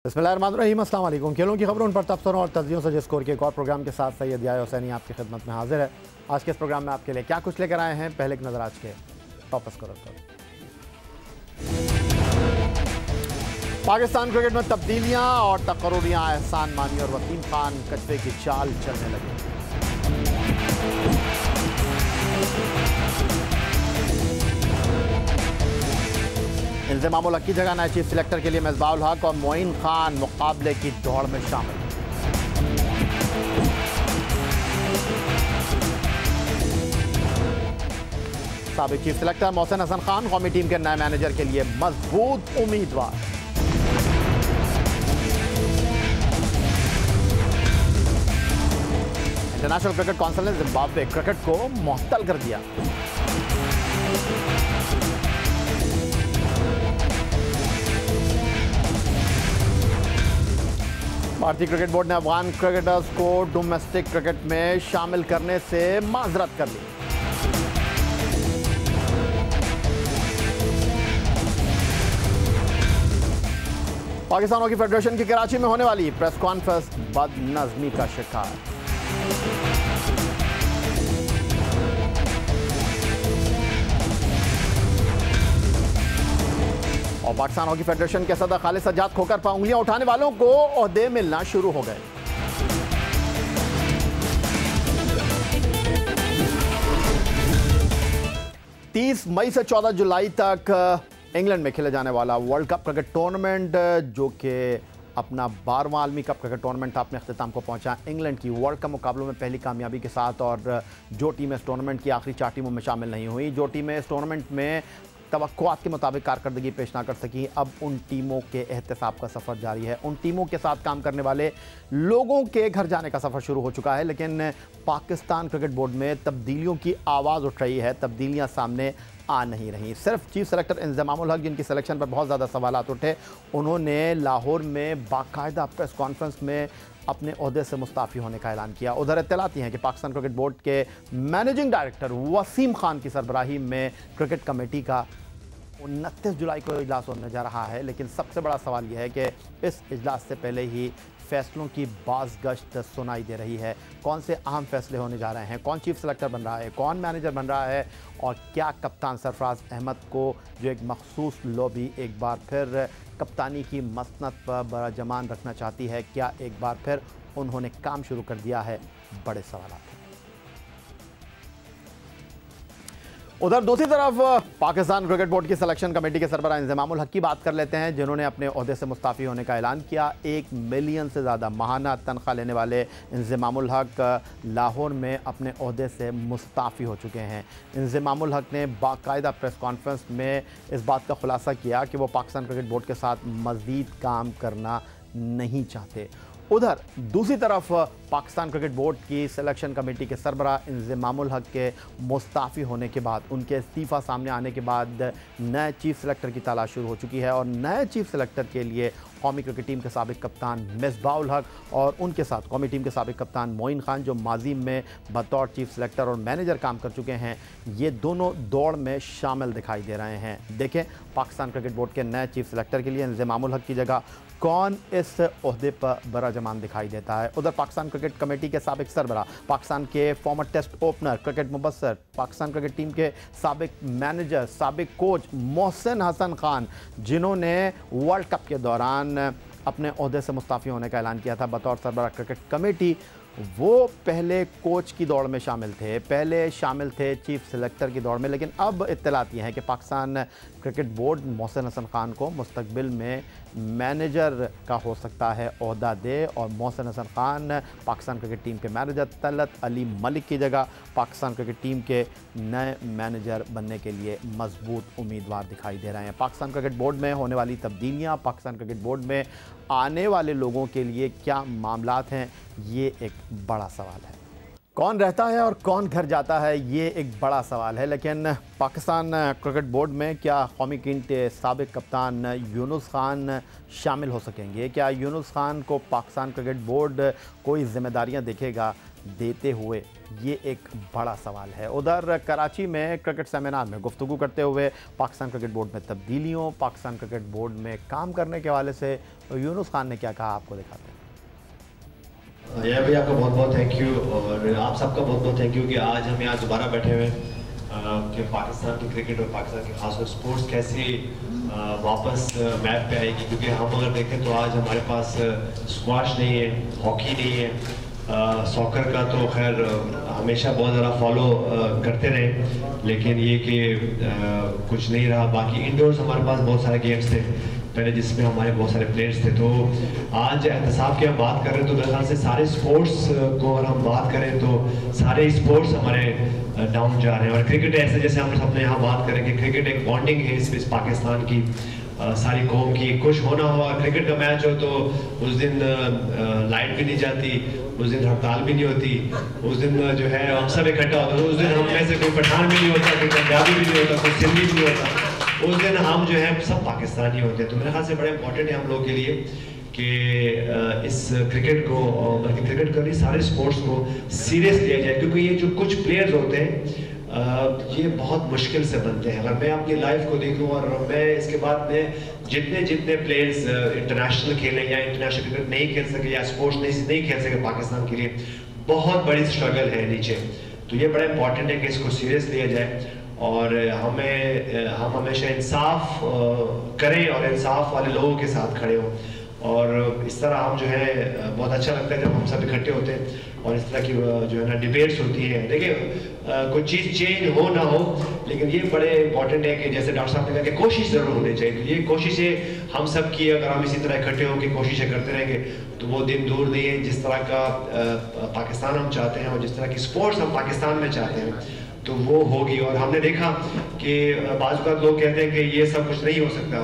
बिस्मिल्लाहिर्रहमानिर्रहीम, अस्सलाम वालेकुम। खेलों की खबरों पर तबसरों और तज्जियों से स्कोर के एक और प्रोग्राम के साथ सैयद याह्या हुसैनी आपकी खिदमत में हाजिर है। आज के इस प्रोग्राम में आपके लिए क्या कुछ लेकर आए हैं, पहले एक नज़र आज के टॉप स्कोरर पर। पाकिस्तान क्रिकेट में तब्दीलियां और तकर्रुरियां, एहसान मानी और वसीम खान कचरे की चाल चलने लगे। इंज़मामुल हक की जगह नए चीफ सिलेक्टर के लिए मिसबाहुल हक और मोइन खान मुकाबले की दौड़ में शामिल। साबिक चीफ सिलेक्टर मोहसिन हसन खान कौमी टीम के नए मैनेजर के लिए मजबूत उम्मीदवार। इंटरनेशनल क्रिकेट काउंसिल ने जिम्बाब्वे क्रिकेट को मुअत्तल कर दिया। भारतीय क्रिकेट बोर्ड ने अफगान क्रिकेटर्स को डोमेस्टिक क्रिकेट में शामिल करने से माजरत कर ली। पाकिस्तान हॉकी फेडरेशन की कराची में होने वाली प्रेस कॉन्फ्रेंस बदनज़मी का शिकार। और पाकिस्तान हॉकी फेडरेशन के सदर खालिद सज्जाद खोकर पर उंगलियां उठाने वालों को ओहदे मिलना शुरू हो गए। तीस मई से 14 जुलाई तक इंग्लैंड में खेले जाने वाला वर्ल्ड कप क्रिकेट टूर्नामेंट, जो कि अपना 12वां आलमी कप क्रिकेट टूर्नामेंट अपने अख्तिताम को पहुंचा इंग्लैंड की वर्ल्ड कप मुकाबलों में पहली कामयाबी के साथ। और जो टीमें इस टूर्नामेंट की आखिरी 4 टीमों में शामिल नहीं हुई, जो टीमें इस टूर्नामेंट में तवक्कुआत के मुताबिक कारकर्दगी पेश ना कर सकी, अब उन टीमों के एहतिसाब का सफ़र जारी है। उन टीमों के साथ काम करने वाले लोगों के घर जाने का सफ़र शुरू हो चुका है। लेकिन पाकिस्तान क्रिकेट बोर्ड में तब्दीलियों की आवाज़ उठ रही है, तब्दीलियां सामने आ नहीं रही। सिर्फ चीफ सेलेक्टर इंज़मामुल हक, जिनकी सिलेक्शन पर बहुत ज़्यादा सवालात उठे, उन्होंने लाहौर में बाकायदा प्रेस कॉन्फ्रेंस में अपने ओहदे से मुस्ताफ़ी होने का ऐलान किया। उधर इत्तलाती हैं कि पाकिस्तान क्रिकेट बोर्ड के मैनेजिंग डायरेक्टर वसीम खान की सरबराही में क्रिकेट कमेटी का 29 जुलाई को इजलास होने जा रहा है। लेकिन सबसे बड़ा सवाल यह है कि इस इजलास से पहले ही फैसलों की बाज़ गश्त सुनाई दे रही है। कौन से अहम फैसले होने जा रहे हैं, कौन चीफ सेलेक्टर बन रहा है, कौन मैनेजर बन रहा है, और क्या कप्तान सरफराज अहमद को, जो एक मखसूस लॉबी एक बार फिर कप्तानी की मसनद पर बराजमान रखना चाहती है, क्या एक बार फिर उन्होंने काम शुरू कर दिया है? बड़े सवाल हैं। उधर दूसरी तरफ पाकिस्तान क्रिकेट बोर्ड की सिलेक्शन कमेटी के सरबराह इंज़मामुल हक की बात कर लेते हैं, जिन्होंने अपने ओहदे से मुस्ताफ़ी होने का ऐलान किया। 1 मिलियन से ज़्यादा माहाना तनख्वाह लेने वाले इंज़मामुल हक लाहौर में अपने ओहदे से मुस्ताफ़ी हो चुके हैं। इंज़मामुल हक ने बाकायदा प्रेस कॉन्फ्रेंस में इस बात का खुलासा किया कि वो पाकिस्तान क्रिकेट बोर्ड के साथ मज़ीद काम करना नहीं चाहते। उधर दूसरी तरफ पाकिस्तान क्रिकेट बोर्ड की सिलेक्शन कमेटी के सरबराह इंज़मामुल हक के मुस्ताफ़ी होने के बाद, उनके इस्तीफ़ा सामने आने के बाद नए चीफ सेलेक्टर की तलाश शुरू हो चुकी है। और नए चीफ सेलेक्टर के लिए कौमी क्रिकेट टीम के साबिक कप्तान मिसबाहुल हक और उनके साथ कौमी टीम के साबिक कप्तान मोइन खान, जो माजी में बतौर चीफ सेलेक्टर और मैनेजर काम कर चुके हैं, ये दोनों दौड़ में शामिल दिखाई दे रहे हैं। देखें पाकिस्तान क्रिकेट बोर्ड के नए चीफ सेलेक्टर के लिए इंज़मामुल हक की जगह कौन इस ओहदे पर बराजमान दिखाई देता है। उधर पाकिस्तान क्रिकेट कमेटी के साबिक सरबराह, पाकिस्तान के former test opener cricket Mubassar, Pakistan cricket team के साबिक मैनेजर, साबिक कोच मोहसिन हसन खान, जिन्होंने वर्ल्ड कप के दौरान अपने ओहदे से मुस्ताफ़ी होने का ऐलान किया था बतौर सरबराह क्रिकेट कमेटी, वो पहले कोच की दौड़ में शामिल थे, पहले शामिल थे चीफ सेलेक्टर की दौड़ में। लेकिन अब इत्तलात ये हैं कि पाकिस्तान क्रिकेट बोर्ड मोहसिन हसन खान को मुस्तकबिल में मैनेजर का हो सकता है ओहदा दे, और मोहसिन हसन खान पाकिस्तान क्रिकेट टीम के मैनेजर तलत अली मलिक की जगह पाकिस्तान क्रिकेट टीम के नए मैनेजर बनने के लिए मजबूत उम्मीदवार दिखाई दे रहे हैं। पाकिस्तान क्रिकेट बोर्ड में होने वाली तब्दीलियाँ, पाकिस्तान क्रिकेट बोर्ड में आने वाले लोगों के लिए क्या मामलात हैं, ये एक बड़ा सवाल है। कौन रहता है और कौन घर जाता है, ये एक बड़ा सवाल है। लेकिन पाकिस्तान क्रिकेट बोर्ड में क्या कौमी टीम के साबिक कप्तान यूनुस खान शामिल हो सकेंगे? क्या यूनुस खान को पाकिस्तान क्रिकेट बोर्ड कोई जिम्मेदारियां देखेगा देते हुए, ये एक बड़ा सवाल है। उधर कराची में क्रिकेट सेमिनार में गुफ्तगू करते हुए पाकिस्तान क्रिकेट बोर्ड में तब्दीलियों, पाकिस्तान क्रिकेट बोर्ड में काम करने के हवाले से यूनुस खान ने क्या कहा, आपको दिखाते हैं। यह भी आपका बहुत बहुत थैंक यू और आप सबका बहुत बहुत थैंक यू कि आज हम यहाँ दोबारा बैठे हुए हैं कि पाकिस्तान की क्रिकेट और पाकिस्तान की खासकर स्पोर्ट्स कैसे वापस मैप पे आएगी, क्योंकि हम अगर देखें तो आज हमारे पास स्क्वाश नहीं है, हॉकी नहीं है, सॉकर का तो खैर हमेशा बहुत ज़्यादा फॉलो करते रहे, लेकिन ये कि कुछ नहीं रहा। बाकी इंडोर्स हमारे पास बहुत सारे गेम्स थे पहले जिसमें हमारे बहुत सारे प्लेयर्स थे। तो आज एहतसाब की हम बात कर रहे हैं तो मेरे ख्याल से सारे स्पोर्ट्स को अगर हम बात करें तो सारे स्पोर्ट्स हमारे डाउन जा रहे हैं। और क्रिकेट ऐसे जैसे हम सबने यहाँ बात करें कि क्रिकेट एक बॉन्डिंग है इस पाकिस्तान की सारी कौम की, कुछ होना हो, क्रिकेट का मैच हो तो उस दिन लाइट भी नहीं जाती, उस दिन हड़ताल भी नहीं होती, उस दिन जो है हम सब इकट्ठा होते हैं, उस दिन हम में से कोई पठान भी नहीं होता, कोई पंजाबी भी नहीं होता, कोई सिंधी भी नहीं होता, उस दिन हम जो है सब पाकिस्तानी होते हैं। तो मेरे ख्याल से बड़ा इंपॉर्टेंट है हम लोग के लिए कि इस क्रिकेट को, बल्कि क्रिकेट को नहीं सारे स्पोर्ट्स को सीरियस लिया जाए, क्योंकि ये जो कुछ प्लेयर्स होते हैं ये बहुत मुश्किल से बनते हैं। अगर मैं अपनी लाइफ को देखूं और मैं इसके बाद में जितने प्लेयर्स इंटरनेशनल खेले या इंटरनेशनल क्रिकेट नहीं खेल सके या स्पोर्ट्स नहीं खेल सके पाकिस्तान के लिए, बहुत बड़ी स्ट्रगल है नीचे। तो ये बड़ा इंपॉर्टेंट है कि इसको सीरियस लिया जाए और हम हमेशा इंसाफ करें और इंसाफ वाले लोगों के साथ खड़े हों। और इस तरह हम जो है बहुत अच्छा लगता है जब हम सब इकट्ठे होते हैं और इस तरह की जो है ना डिबेट्स होती है। देखिए कोई चीज़ चेंज हो ना हो, लेकिन ये बड़े इंपॉर्टेंट है कि जैसे डॉक्टर साहब ने कहा कि कोशिश ज़रूर होनी चाहिए। तो ये कोशिशें हम सब की, अगर हम इसी तरह इकट्ठे होकर कोशिशें करते रहेंगे तो वो दिन दूर नहीं है जिस तरह का पाकिस्तान हम चाहते हैं और जिस तरह की स्पोर्ट्स हम पाकिस्तान में चाहते हैं तो वो होगी। और हमने देखा कि बाज़ बात लोग कहते हैं कि ये सब कुछ नहीं हो सकता,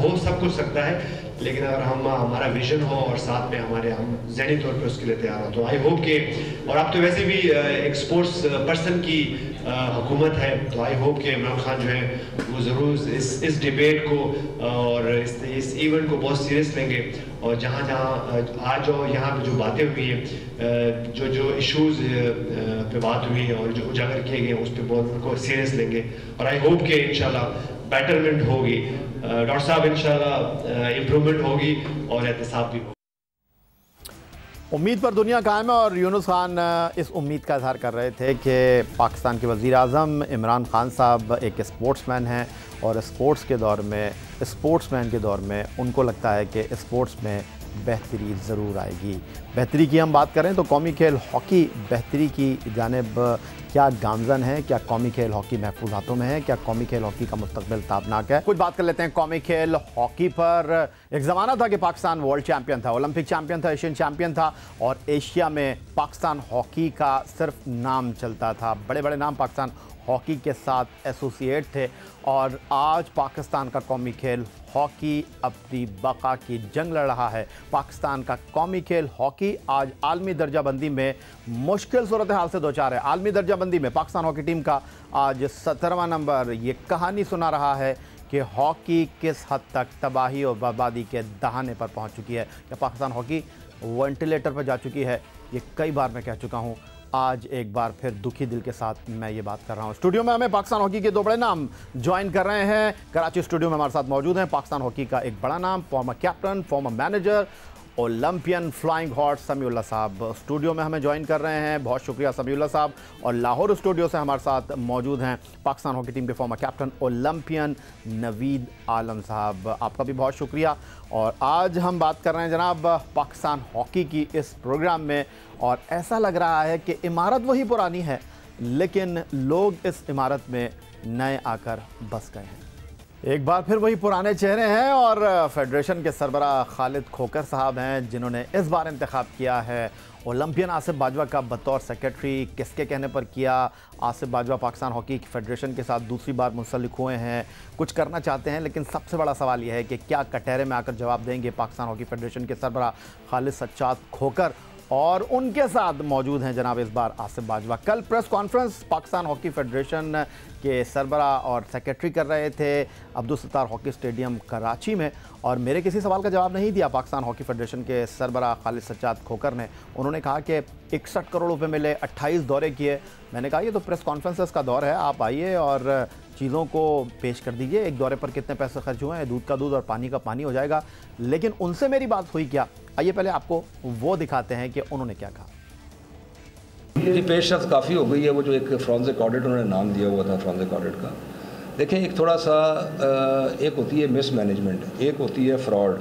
हो सब कुछ सकता है, लेकिन अगर हमारा विजन हो और साथ में हम ज़हनी तौर पे उसके लिए तैयार हो। तो आई होप कि, और अब तो वैसे भी एक स्पोर्ट्स पर्सन की हुकूमत है, तो आई होप कि इमरान खान जो है वो ज़रूर इस डिबेट को और इस इवेंट को बहुत सीरियस लेंगे और जहाँ आज और यहाँ पे जो बातें हुई हैं, जो इश्यूज़ पे बात हुई है और जो उजागर किए गए उस पर बहुत उनको सीरियस लेंगे और आई होप कि इंशाल्लाह बेटरमेंट होगी, डॉक्टर साहब इंशाल्लाह इम्प्रूवमेंट होगी और एहतसाब भी होगा। उम्मीद पर दुनिया कायम है और यूनुस खान इस उम्मीद का इजहार कर रहे थे कि पाकिस्तान के वज़ीर आज़म इमरान खान साहब एक स्पोर्ट्समैन हैं और स्पोर्ट्समैन के दौर में उनको लगता है कि स्पोर्ट्स में बेहतरी ज़रूर आएगी। बेहतरी की हम बात करें तो कौमी खेल हॉकी बेहतरी की जानिब क्या गामजन है, क्या कौमी खेल हॉकी महफूज हाथों में है, क्या कौमी खेल हॉकी का मुस्तकबिल ताबनाक है। कुछ बात कर लेते हैं कौमी खेल हॉकी पर। एक ज़माना था कि पाकिस्तान वर्ल्ड चैंपियन था, ओलंपिक चैंपियन था, एशियन चैंपियन था और एशिया में पाकिस्तान हॉकी का सिर्फ नाम चलता था, बड़े बड़े नाम पाकिस्तान हॉकी के साथ एसोसिएट थे और आज पाकिस्तान का कौमी खेल हॉकी अपनी बका की जंग लड़ रहा है। पाकिस्तान का कौमी खेल हॉकी आज आलमी दर्जाबंदी में मुश्किल सूरत हाल से दो चार है। आलमी दर्जाबंदी में पाकिस्तान हॉकी टीम का आज 17वां नंबर। ये कहानी सुना रहा है कि हॉकी किस हद तक तबाही और बर्बादी के दहाने पर पहुंच चुकी है, या पाकिस्तान हॉकी वेंटिलेटर पर जा चुकी है। ये कई बार मैं कह चुका हूं, आज एक बार फिर दुखी दिल के साथ मैं ये बात कर रहा हूँ। स्टूडियो में हमें पाकिस्तान हॉकी के दो बड़े नाम ज्वाइन कर रहे हैं। कराची स्टूडियो में हमारे साथ मौजूद हैं पाकिस्तान हॉकी का एक बड़ा नाम, former captain, farmer manager, Olympian flying horse Samiullah साहब स्टूडियो में हमें ज्वाइन कर रहे हैं। बहुत शुक्रिया समीउल्लाह साहब। और लाहौर स्टूडियो से हमारे साथ मौजूद हैं पाकिस्तान हॉकी टीम के फॉर्मर कैप्टन ओलंपियन नवीद आलम साहब, आपका भी बहुत शुक्रिया। और आज हम बात कर रहे हैं जनाब पाकिस्तान हॉकी की इस प्रोग्राम में, और ऐसा लग रहा है कि इमारत वही पुरानी है लेकिन लोग इस इमारत में नए आकर बस गए हैं। एक बार फिर वही पुराने चेहरे हैं और फेडरेशन के सरबराह खालिद खोकर साहब हैं जिन्होंने इस बार इंतखाब किया है ओलंपियन आसिफ बाजवा का बतौर सेक्रेटरी। किसके कहने पर किया? आसिफ बाजवा पाकिस्तान हॉकी फेडरेशन के साथ दूसरी बार मुंसलिक हुए हैं, कुछ करना चाहते हैं, लेकिन सबसे बड़ा सवाल यह है कि क्या कटहरे में आकर जवाब देंगे पाकिस्तान हॉकी फेडरेशन के सरबराह खालिद सज्जाद खोकर और उनके साथ मौजूद हैं जनाब इस बार आसिफ बाजवा। कल press conference Pakistan hockey federation के सरबरा और सेक्रेटरी कर रहे थे अब्दुल सत्तार हॉकी स्टेडियम कराची में, और मेरे किसी सवाल का जवाब नहीं दिया पाकिस्तान हॉकी फेडरेशन के सरबरा खालिद सज्जाद खोकर ने। उन्होंने कहा कि 61 करोड़ रुपए मिले, 28 दौरे किए। मैंने कहा ये तो प्रेस कॉन्फ्रेंसेस का दौर है, आप आइए और चीज़ों को पेश कर दीजिए, एक दौरे पर कितने पैसे खर्च हुए हैं, दूध का दूध और पानी का पानी हो जाएगा। लेकिन उनसे मेरी बात हुई क्या, आइए पहले आपको वो दिखाते हैं कि उन्होंने क्या कहा। ये पेशरफ्त काफ़ी हो गई है। वो जो एक फॉरेंसिक ऑडिट उन्होंने नाम दिया हुआ था फॉरेंसिक ऑडिट का, देखें एक थोड़ा सा एक होती है मिस मैनेजमेंट, एक होती है फ्रॉड,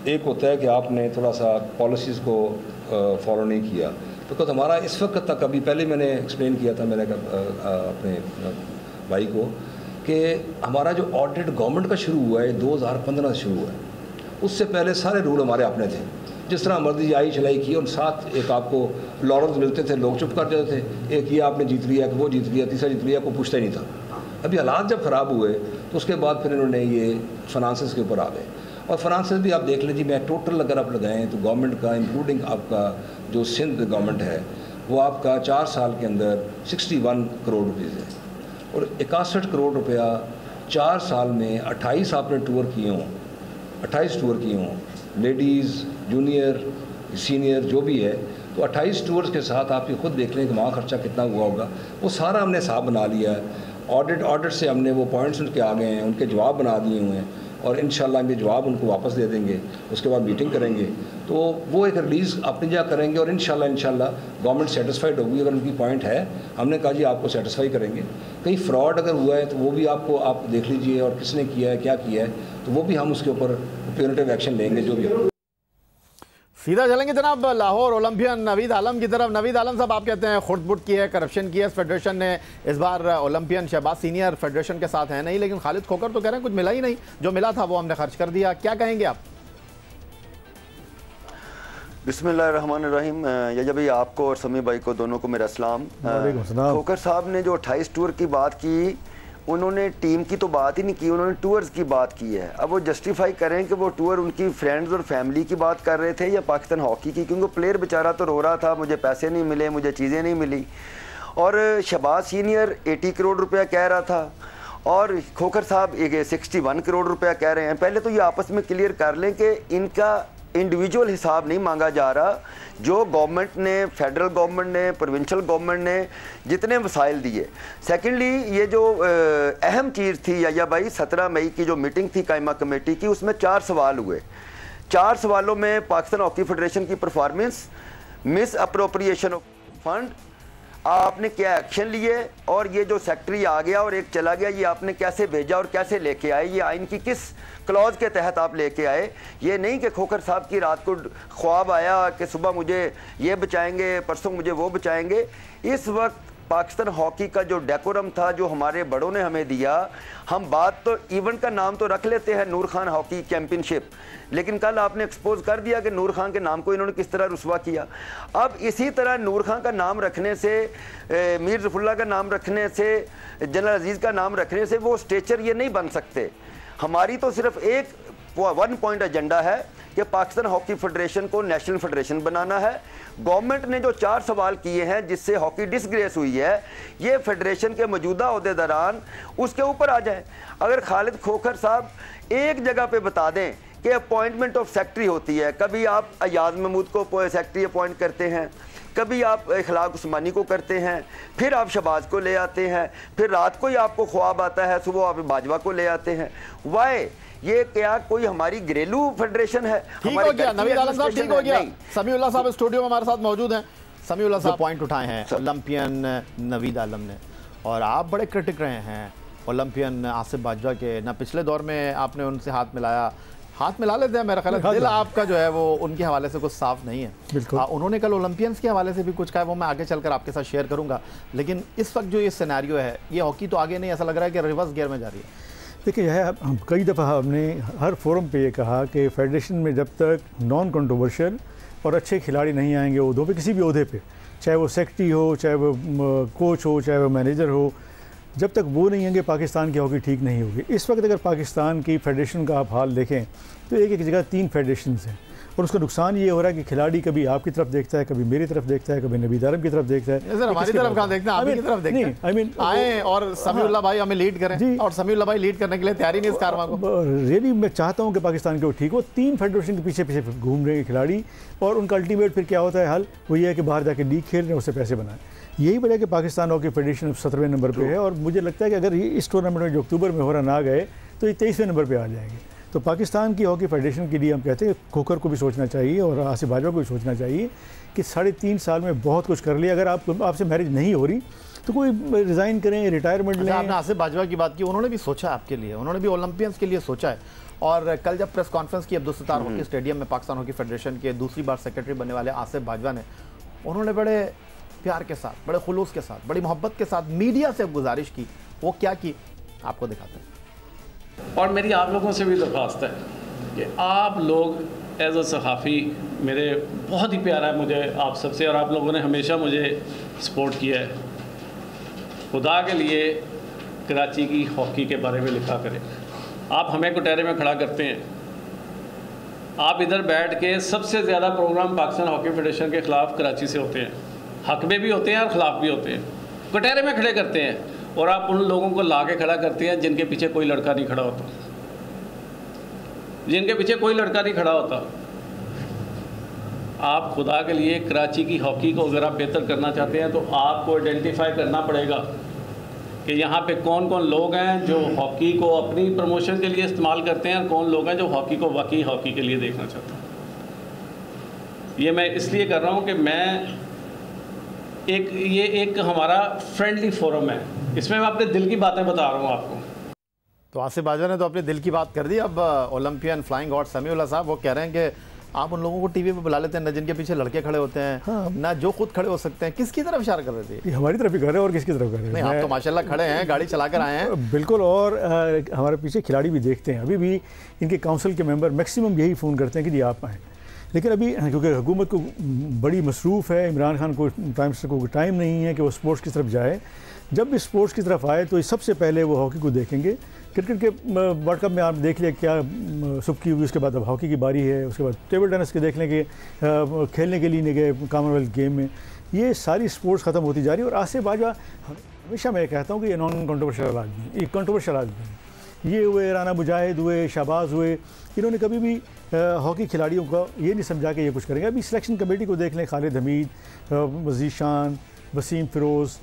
एक होता है कि आपने थोड़ा सा पॉलिसीज़ को फॉलो नहीं किया। तो हमारा इस वक्त तक, अभी पहले मैंने एक्सप्लेन किया था मैंने अपने भाई को कि हमारा जो ऑडिट गवर्नमेंट का शुरू हुआ है 2015 से शुरू हुआ है, उससे पहले सारे रूल हमारे अपने थे। जिस तरह मर्जी आई चलाई की, और साथ एक आपको लॉरेंस मिलते थे, लोग चुप कर जाते थे, एक ये आपने जीत लिया कि वो जीत लिया, तीसरा जीत लिया, कोई पूछता ही नहीं था। अभी हालात जब ख़राब हुए तो उसके बाद फिर इन्होंने ये फाइनेंसेस के ऊपर आ गए, और फाइनेंसेस भी आप देख लीजिए, मैं टोटल अगर आप लगाएं तो गवर्नमेंट का इंक्लूडिंग आपका जो सिंध गवर्नमेंट है वो आपका 4 साल के अंदर 61 करोड़ रुपीज़ है, और 61 करोड़ रुपया 4 साल में 28 आपने टूर किए हों, 28 टूर किए हों, लेडीज़ जूनियर सीनियर जो भी है, तो 28 टूर्स के साथ आप ये खुद देख लें कि वहाँ खर्चा कितना हुआ होगा। वो सारा हमने हिसाब बना लिया है। ऑडिट से हमने वो पॉइंट्स उनके आ गए हैं, उनके जवाब बना दिए हुए हैं, और इंशाल्लाह हम ये जवाब उनको वापस दे देंगे। उसके बाद मीटिंग करेंगे तो वो एक रिलीज़ अपनी जगह करेंगे, और इंशाल्लाह गवर्नमेंट सेटिस्फाइड होगी अगर उनकी पॉइंट है। हमने कहा जी आपको सेटिस्फाई करेंगे। कहीं फ्रॉड अगर हुआ है तो वो भी आप देख लीजिए, और किसने किया है, क्या किया है, तो वो भी हम उसके ऊपर प्यूनिटिव एक्शन लेंगे जो भी हो। सीधा चलेंगे जनाब लाहौर ओलंपियन नवीद आलम की तरफ। नवीद आलम साहब, आप कहते हैं खुर्द-बुर्द की है, करप्शन की है फेडरेशन ने। इस बार ओलंपियन शहबाज सीनियर फेडरेशन के साथ है नहीं, लेकिन खालिद खोकर तो कह रहे हैं कुछ मिला ही नहीं, जो मिला था वो हमने खर्च कर दिया। क्या कहेंगे आप? बिस्मिल्लाहिर्रहमानिर्रहीम। यजा भाई, आपको और समी भाई को दोनों को मेरा सलाम। खोकर साहब ने जो 28 टूर की बात की, उन्होंने टीम की तो बात ही नहीं की, उन्होंने टूर्स की बात की है। अब वो जस्टिफाई करें कि वो टूर उनकी फ्रेंड्स और फैमिली की बात कर रहे थे या पाकिस्तान हॉकी की, क्योंकि प्लेयर बेचारा तो रो रहा था, मुझे पैसे नहीं मिले, मुझे चीज़ें नहीं मिली। और शहबाज सीनियर 80 करोड़ रुपया कह रहा था, और खोकर साहब 61 करोड़ रुपया कह रहे हैं। पहले तो ये आपस में क्लियर कर लें कि इनका इंडिविजुअल हिसाब नहीं मांगा जा रहा। जो गवर्नमेंट ने, फेडरल गवर्नमेंट ने, प्रोविंशियल गवर्नमेंट ने जितने वसाइल दिए। सेकेंडली, ये जो अहम चीज़ थी या भाई 17 मई की जो मीटिंग थी कायमा कमेटी की, उसमें 4 सवाल हुए। 4 सवालों में पाकिस्तान हॉकी फेडरेशन की performance, miss appropriation of fund, आपने क्या एक्शन लिए, और ये जो सेक्रेटरी आ गया और एक चला गया, ये आपने कैसे भेजा और कैसे लेके आए, ये आइन की किस क्लॉज के तहत आप लेके आए। ये नहीं कि खोकर साहब की रात को ख्वाब आया कि सुबह मुझे ये बचाएंगे, परसों मुझे वो बचाएंगे। इस वक्त पाकिस्तान हॉकी का जो डेकोरम था, जो हमारे बड़ों ने हमें दिया, हम बात तो इवेंट का नाम तो रख लेते हैं नूर खान हॉकी चैम्पियनशिप, लेकिन कल आपने एक्सपोज कर दिया कि नूर खान के नाम को इन्होंने किस तरह रुस्वा किया। अब इसी तरह नूर खान का नाम रखने से, मीर ज़फ़रुल्लाह का नाम रखने से, जनरल अजीज़ का नाम रखने से वो स्टेचर ये नहीं बन सकते। हमारी तो सिर्फ एक 1 पॉइंट एजेंडा है कि पाकिस्तान हॉकी फेडरेशन को नेशनल फेडरेशन बनाना है। गवर्नमेंट ने जो 4 सवाल किए हैं जिससे हॉकी डिसग्रेस हुई है, ये फेडरेशन के मौजूदा अहदेदारान उसके ऊपर आ जाए। अगर खालिद खोकर साहब एक जगह पे बता दें कि अपॉइंटमेंट ऑफ सेक्रेटरी होती है, कभी आप अयाज महमूद को सेक्रेटरी अपॉइंट करते हैं, कभी आप इखलाक उस्मानी को करते हैं, फिर आप शहबाज को ले आते हैं, फिर रात को ही आपको ख्वाब आता है, सुबह आप बाजवा को ले आते हैं। वाई ये क्या कोई हमारी घरेलू फेडरेशन है? ठीक हो गया नवीद आलम साहब, ठीक हो गया। समीउल्लाह साहब स्टूडियो में हमारे साथ मौजूद हैं। समीउल्लाह साहब पॉइंट उठाए हैं ओलंपियन नवीद आलम ने, और आप बड़े क्रिटिक रहे हैं ओलंपियन आसिफ बाजवा के। ना पिछले दौर में आपने उनसे हाथ मिलाया, हाथ मिला लेते हैं, मेरा ख्याल है दिल आपका जो है वो उनके हवाले से कुछ साफ नहीं है। उन्होंने कल ओलंपियंस के हवाले से भी कुछ कहा, वो मैं आगे चलकर आपके साथ शेयर करूंगा। लेकिन इस वक्त जो ये सिनेरियो है, ये हॉकी तो आगे नहीं, ऐसा लग रहा है कि रिवर्स गियर में जा रही है। देखिए, यह हम कई दफ़ा हमने हर फोरम पे ये कहा कि फेडरेशन में जब तक नॉन कंट्रोवर्शियल और अच्छे खिलाड़ी नहीं आएंगे उहदों पे, किसी भी उहदे पे, चाहे वो सेक्रेटरी हो, चाहे वो कोच हो, चाहे वो मैनेजर हो, जब तक वो नहीं आएंगे पाकिस्तान की हॉकी ठीक नहीं होगी। इस वक्त अगर पाकिस्तान की फेडरेशन का आप हाल देखें तो एक एक जगह 3 फेडरेशन हैं, और उसका नुकसान ये हो रहा है कि खिलाड़ी कभी आपकी तरफ देखता है, कभी मेरी तरफ देखता है, कभी नवीद आलम की तरफ देखता है। सर हमारी तरफ कहाँ देखते हैं, आपकी तरफ देखते हैं। आई मीन आए और समीउल्लाह भाई हमें लीड करें, और समीउल्लाह भाई लीड करने के लिए तैयारी नहीं इस कारवां को। रियली मैं चाहता हूँ कि पाकिस्तान के वो ठीक हो। 3 फेडरेशन के पीछे पीछे घूम रहे हैं खिलाड़ी, और उनका अल्टीमेट फिर क्या होता है हल, वो ये है कि बाहर जाके लीग खेल रहे हैं, उससे पैसे बनाएं। यही वजह कि पाकिस्तान हॉकी फेडरेशन 17वें नंबर पे है, और मुझे लगता है कि अगर इस टूर्नामेंट में जो अक्टूबर में हो रहा ना गए तो ये 23वें नंबर पे आ जाएंगे। तो पाकिस्तान की हॉकी फेडरेशन के लिए हम कहते हैं खोखर को भी सोचना चाहिए और आसिफ बाजवा को भी सोचना चाहिए कि 3.5 साल में बहुत कुछ कर लिया। अगर आपसे मैरिज नहीं हो रही तो कोई रिज़ाइन करें, रिटायरमेंट लें। आपने आसिफ बाजवा की बात की, उन्होंने भी सोचा आपके लिए, उन्होंने भी ओलंपियंस के लिए सोचा है। और कल जब प्रेस कॉन्फ्रेंस की अब्दुल सत्तार हॉकी स्टेडियम में पाकिस्तान हॉकी फेडरेशन के दूसरी बार सेक्रेटरी बनने वाले आसिफ बाजवा ने, उन्होंने बड़े प्यार के साथ, बड़े खुलूस के साथ, बड़ी मोहब्बत के साथ मीडिया से गुजारिश की। वो क्या की आपको दिखाते हैं। और मेरी आप लोगों से भी दरख्वास्त है कि आप लोग एज अ सहाफ़ी, मेरे बहुत ही प्यारा है मुझे आप सबसे, और आप लोगों ने हमेशा मुझे सपोर्ट किया है। खुदा के लिए कराची की हॉकी के बारे में लिखा करें। आप हमें कुटेरे में खड़ा करते हैं, आप इधर बैठ के सबसे ज़्यादा प्रोग्राम पाकिस्तान हॉकी फेडरेशन के ख़िलाफ़ कराची से होते हैं, हक में भी होते हैं और ख़िलाफ़ भी होते हैं, कुटेरे में खड़े करते हैं, और आप उन लोगों को ला के खड़ा करते हैं जिनके पीछे कोई लड़का नहीं खड़ा होता, जिनके पीछे कोई लड़का नहीं खड़ा होता। आप खुदा के लिए कराची की हॉकी को अगर आप बेहतर करना चाहते हैं तो आपको आइडेंटिफाई करना पड़ेगा कि यहाँ पे कौन कौन लोग हैं जो हॉकी को अपनी प्रमोशन के लिए इस्तेमाल करते हैं, और कौन लोग हैं जो हॉकी को वाकई हॉकी के लिए देखना चाहते हैं। ये मैं इसलिए कर रहा हूँ कि मैं ये एक हमारा फ्रेंडली फोरम है, इसमें मैं अपने दिल की बातें बता रहा हूँ आपको। तो आसिफ बाजवा ने तो अपने दिल की बात कर दी। अब ओलंपियन फ्लाइंग गॉड समीउल्लाह साहब वो कह रहे हैं कि आप उन लोगों को टीवी पे बुला लेते हैं, न जिनके पीछे लड़के खड़े होते हैं, हाँ। ना जो खुद खड़े हो सकते हैं। किसकी तरफ इशारा कर रहे थे? हमारी तरफ ही कर रहे हैं, और किसकी तरफ कर रहे हैं? नहीं, आप तो माशाल्लाह खड़े हैं, गाड़ी चला कर आए हैं। बिल्कुल, और हमारे पीछे खिलाड़ी भी देखते हैं। अभी भी इनके काउंसिल के मेंबर मैक्सिमम यही फ़ोन करते हैं कि जी आप आएँ, लेकिन अभी क्योंकि हुकूमत को बड़ी मसरूफ़ है, इमरान खान को, प्राइम मिनिस्टर को टाइम नहीं है कि वो स्पोर्ट्स की तरफ जाए। जब भी स्पोर्ट्स की तरफ आए तो सबसे पहले वो हॉकी को देखेंगे। क्रिकेट के वर्ल्ड कप में आप देख लिया क्या सुबकी हुई, उसके बाद अब हॉकी की बारी है, उसके बाद टेबल टेनिस के देख लें कि खेलने के लिए नहीं गए कॉमनवेल्थ गेम में। ये सारी स्पोर्ट्स ख़त्म होती जा रही है। और आसिफ बाजवा हमेशा मैं कहता हूँ कि ये नॉन कंट्रोवर्शियल आदमी, ये कंट्रोवर्शियल आदमी, ये हुए राना मुजाहिद हुए, शहबाज हुए, इन्होंने कभी भी हॉकी खिलाड़ियों को ये नहीं समझा कि ये कुछ करेंगे। अभी सिलेक्शन कमेटी को देख लें, खालिद हमीद, वज़ीर शान, वसीम फ़िरोज़,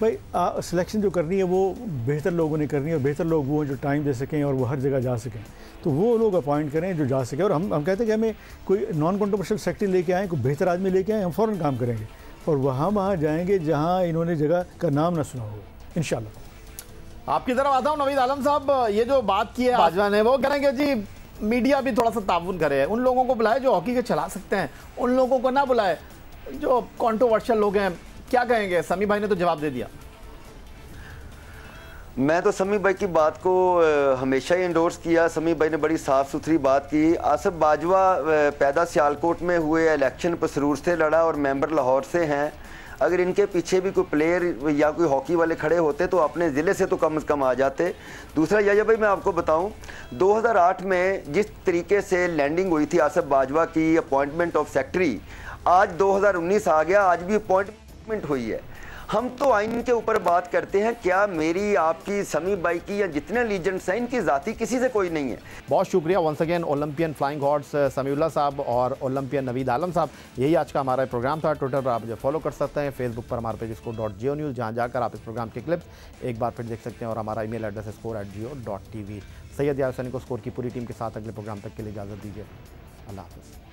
भाई सिलेक्शन जो करनी है वो बेहतर लोगों ने करनी है, और बेहतर लोग वो हैं जो टाइम दे सकें और वो हर जगह जा सकें। तो वो लोग अपॉइंट करें जो जा सकें। और हम कहते हैं कि हमें कोई नॉन कंट्रोवर्शियल सेक्रेटरी लेके आएँ, कोई बेहतर आदमी लेके आएँ, हम फ़ौरन काम करेंगे और वहाँ जाएंगे जहाँ इन्होंने जगह का नाम ना सुना हो, इंशाल्लाह। आपकी तरफ आता हूँ नवीद आलम साहब, ये जो बात की है बाजवा ने, वो करेंगे जी मीडिया भी थोड़ा सा ताउन करे, उन लोगों को बुलाए जो हॉकी के चला सकते हैं, उन लोगों को ना बुलाए जो कंट्रोवर्शियल लोग हैं। क्या कहेंगे? समी भाई ने तो जवाब दे दिया। मैं तो समी भाई की बात को हमेशा ही इंडोर्स किया। समी भाई ने बड़ी साफ़ सुथरी बात की। आसिफ बाजवा पैदा सियालकोट में हुए, इलेक्शन पसरूर से लड़ा और मेंबर लाहौर से हैं। अगर इनके पीछे भी कोई प्लेयर या कोई हॉकी वाले खड़े होते तो अपने ज़िले से तो कम से कम आ जाते। दूसरा यह भाई मैं आपको बताऊं, 2008 में जिस तरीके से लैंडिंग हुई थी आसिफ बाजवा की अपॉइंटमेंट ऑफ सेक्रेटरी, आज 2019 आ गया, आज भी अपॉइंटमेंट हुई है। हम तो आइन के ऊपर बात करते हैं, क्या मेरी आपकी समी भाई की या जितने लीजेंड्स हैं इनकी ज़ाती किसी से कोई नहीं है। बहुत शुक्रिया once again Olympian flying horse Samiullah साहब और ओलंपियन नवीद आलम साहब। यही आज का हमारा प्रोग्राम था। ट्विटर पर आप मुझे फॉलो कर सकते हैं, फेसबुक पर हमारे पेज score.geo जहाँ जाकर आप इस प्रोग्राम के क्लिप्स एक बार फिर देख सकते हैं, और हमारा ईमेल एड्रेस है score@geo.tv। सैयद यार हुसैनी को स्कोर की पूरी टीम के साथ अगले प्रोग्राम तक के लिए इजाज़त दीजिए। अल्लाह हाफ़िज़।